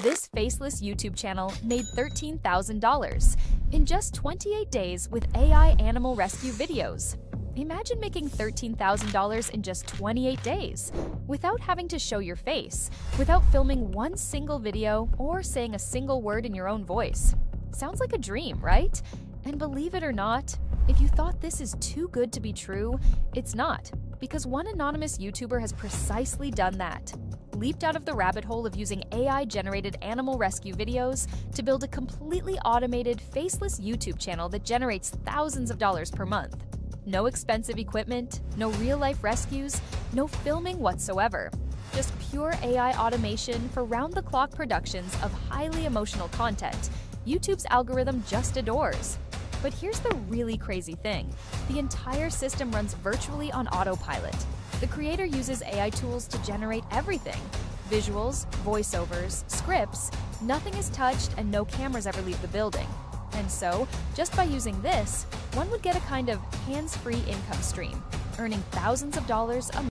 This faceless YouTube channel made $13,000 in just 28 days with AI animal rescue videos. Imagine making $13,000 in just 28 days without having to show your face, without filming one single video or saying a single word in your own voice. Sounds like a dream, right? And believe it or not, if you thought this is too good to be true, it's not, because one anonymous YouTuber has precisely done that. Leaped out of the rabbit hole of using AI-generated animal rescue videos to build a completely automated, faceless YouTube channel that generates thousands of dollars per month. No expensive equipment, no real-life rescues, no filming whatsoever. Just pure AI automation for round-the-clock productions of highly emotional content YouTube's algorithm just adores. But here's the really crazy thing. The entire system runs virtually on autopilot. The creator uses AI tools to generate everything. Visuals, voiceovers, scripts, nothing is touched and no cameras ever leave the building. And so, just by using this, one would get a kind of hands-free income stream, earning thousands of dollars a month.